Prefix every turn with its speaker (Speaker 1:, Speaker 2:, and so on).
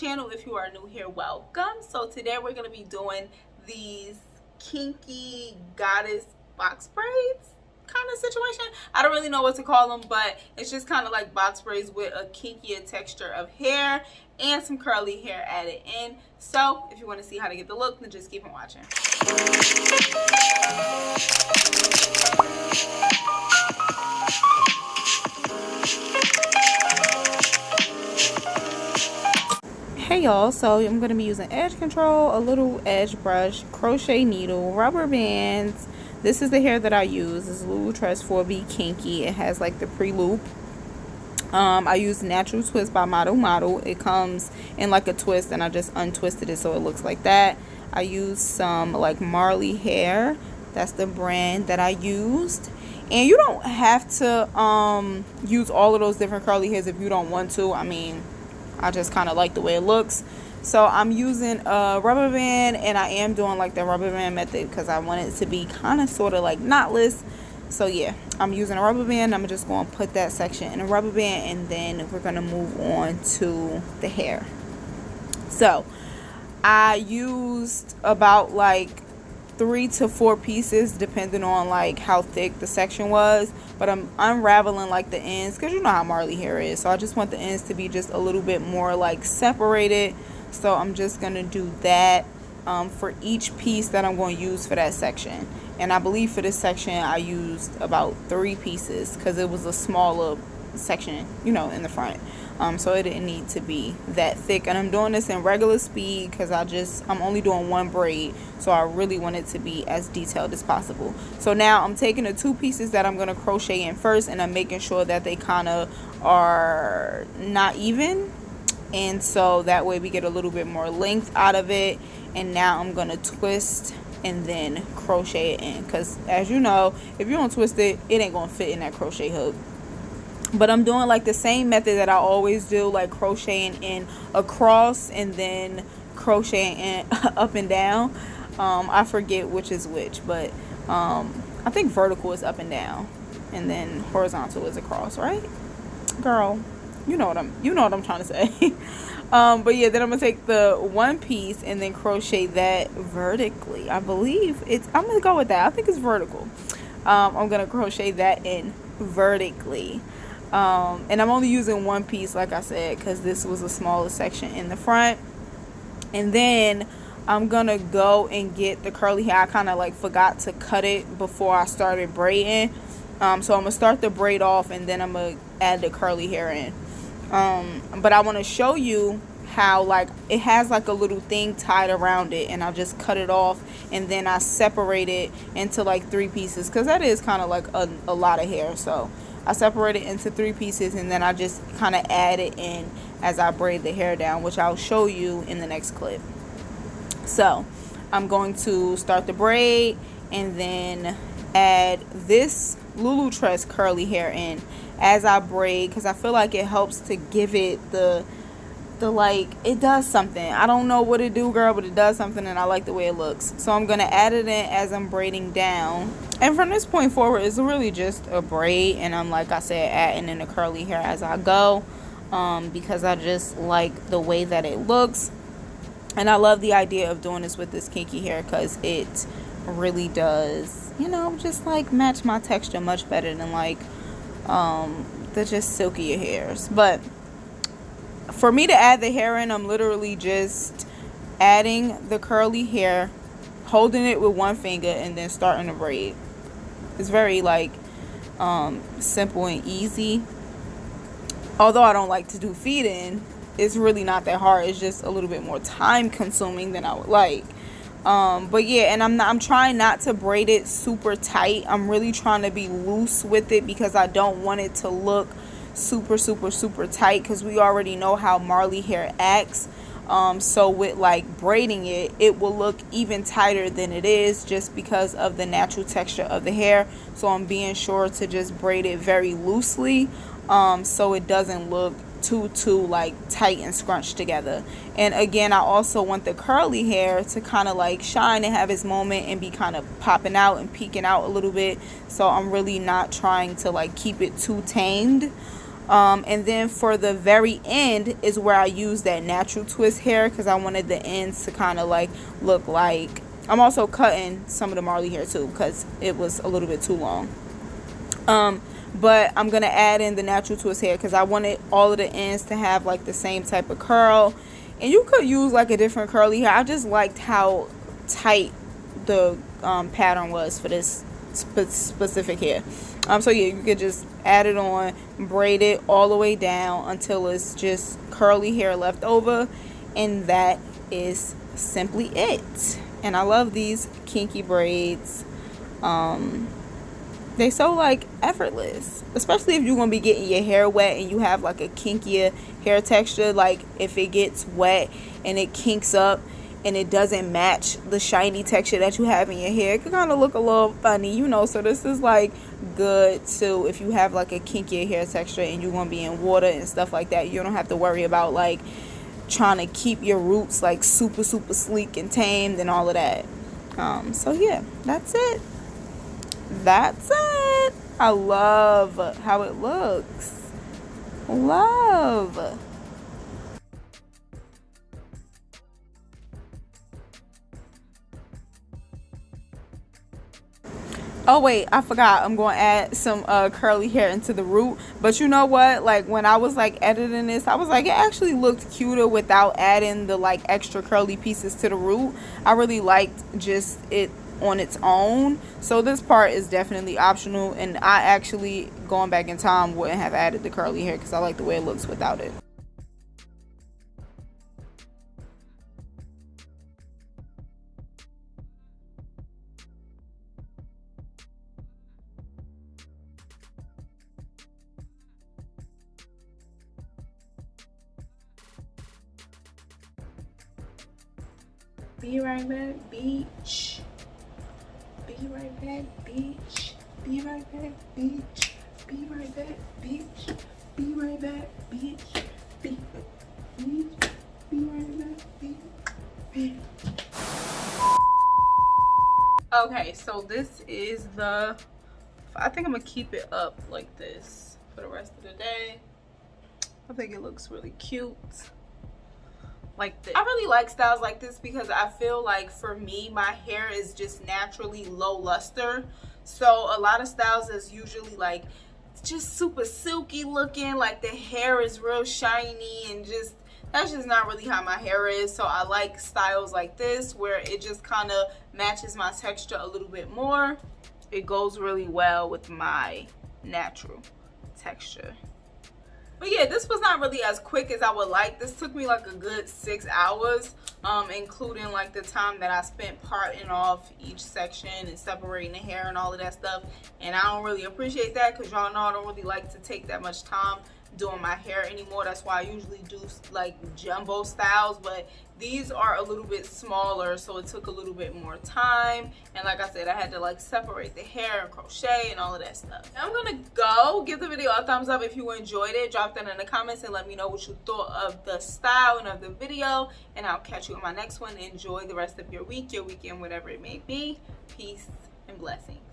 Speaker 1: channel. If you are new here, welcome. So today we're going to be doing these kinky goddess box braids kind of situation. I don't really know what to call them, but it's just kind of like box braids with a kinkier texture of hair and some curly hair added in. So if you want to see how to get the look, then just keep on watching. Hey y'all, so I'm going to be using edge control, a little edge brush, crochet needle, rubber bands. This is the hair that I use. This is lulutress 4B Kinky. It has like the pre-loop. I use Natural Twist by Model. It comes in like a twist and I just untwisted it so it looks like that. I used some like Marley hair. That's the brand that I used. And you don't have to use all of those different curly hairs if you don't want to. I mean, I just kind of like the way it looks. So I'm using a rubber band, and I am doing like the rubber band method because I want it to be kind of sort of like knotless. So yeah, I'm using a rubber band. I'm just going to put that section in a rubber band, and then we're going to move on to the hair. So I used about like 3 to 4 pieces depending on like how thick the section was, but I'm unraveling like the ends because you know how Marley hair is, so I just want the ends to be just a little bit more like separated. So I'm just gonna do that for each piece that I'm going to use for that section. And I believe for this section I used about 3 pieces because it was a smaller section, you know, in the front. So it didn't need to be that thick, and I'm doing this in regular speed because I'm only doing one braid, so I really want it to be as detailed as possible. So now I'm taking the 2 pieces that I'm going to crochet in first, and I'm making sure that they kind of are not even, and so that way we get a little bit more length out of it. And now I'm going to twist and then crochet it in, because as you know, if you don't twist it, it ain't going to fit in that crochet hook. But I'm doing like the same method that I always do, like crocheting in across and then crocheting in up and down. I forget which is which, but I think vertical is up and down, and then horizontal is across, right? Girl, you know what I'm trying to say. But yeah, then I'm gonna take the 1 piece and then crochet that vertically. I believe I'm gonna go with that. I think it's vertical. I'm gonna crochet that in vertically. And I'm only using 1 piece, like I said, because this was a smaller section in the front. And then I'm gonna go and get the curly hair. I kind of like forgot to cut it before I started braiding, so I'm gonna start the braid off and then I'm gonna add the curly hair in. But I want to show you how like it has like a little thing tied around it, and I just cut it off and then I separate it into like 3 pieces because that is kind of like a lot of hair. So I separate it into 3 pieces, and then I just kind of add it in as I braid the hair down, which I'll show you in the next clip. So I'm going to start the braid and then add this lulutress curly hair in as I braid, because I feel like it helps to give it the like, it does something. I don't know what it do, girl, but it does something, and I like the way it looks. So I'm gonna add it in as I'm braiding down, and from this point forward it's really just a braid, and I'm, like I said, adding in the curly hair as I go, because I just like the way that it looks, and I love the idea of doing this with this kinky hair because it really does, you know, just like match my texture much better than like the just silkier hairs. But for me to add the hair in, I'm literally just adding the curly hair, holding it with 1 finger, and then starting to braid. It's very like simple and easy. Although I don't like to do feed in, it's really not that hard. It's just a little bit more time consuming than I would like. But yeah, and I'm trying not to braid it super tight. I'm really trying to be loose with it because I don't want it to look super tight, because we already know how Marley hair acts. So with like braiding it, it will look even tighter than it is just because of the natural texture of the hair. So I'm being sure to just braid it very loosely, so it doesn't look too like tight and scrunched together. And again, I also want the curly hair to kind of like shine and have its moment and be kind of popping out and peeking out a little bit. So I'm really not trying to like keep it too tamed. And then for the very end is where I use that natural twist hair because I wanted the ends to kind of like look like, I'm also cutting some of the Marley hair too because it was a little bit too long. But I'm gonna add in the natural twist hair because I wanted all of the ends to have like the same type of curl, and you could use like a different curly hair. I just liked how tight the pattern was for this specific hair. So yeah, you could just add it on, braid it all the way down until it's just curly hair left over, and that is simply it. And I love these kinky braids. They so like effortless, especially if you're gonna be getting your hair wet and you have like a kinkier hair texture. Like if it gets wet and it kinks up and it doesn't match the shiny texture that you have in your hair, it can kind of look a little funny, you know. So this is like good too if you have like a kinkier hair texture and you're gonna be in water and stuff like that. You don't have to worry about like trying to keep your roots like super sleek and tamed and all of that. So yeah, that's it. I love how it looks. Love. Oh wait, I forgot. I'm going to add some curly hair into the root. But you know what? Like when I was like editing this, I was like, it actually looked cuter without adding the like extra curly pieces to the root. I really liked just it on its own. So this part is definitely optional, and I actually, going back in time, wouldn't have added the curly hair because I like the way it looks without it. Be right back, beach. Be right back, beach. Be right back, beach. Be right back, beach. Be right back, beach. Be right back, beach. Okay, so this is the, I think I'm gonna keep it up like this for the rest of the day. I think it looks really cute. Like this. I really like styles like this because I feel like for me, my hair is just naturally low luster. So a lot of styles is usually like just super silky looking, like the hair is real shiny, and just that's just not really how my hair is. So I like styles like this where it just kind of matches my texture a little bit more. It goes really well with my natural texture. But yeah, this was not really as quick as I would like. This took me like a good 6 hours, including like the time that I spent parting off each section and separating the hair and all of that stuff. And I don't really appreciate that because y'all know I don't really like to take that much time doing my hair anymore. That's why I usually do like jumbo styles, but these are a little bit smaller, so it took a little bit more time. And like I said, I had to like separate the hair and crochet and all of that stuff. Now I'm gonna go. Give the video a thumbs up if you enjoyed it. Drop that in the comments and let me know what you thought of the style and of the video, and I'll catch you in my next one. Enjoy the rest of your week, your weekend, whatever it may be. Peace and blessings.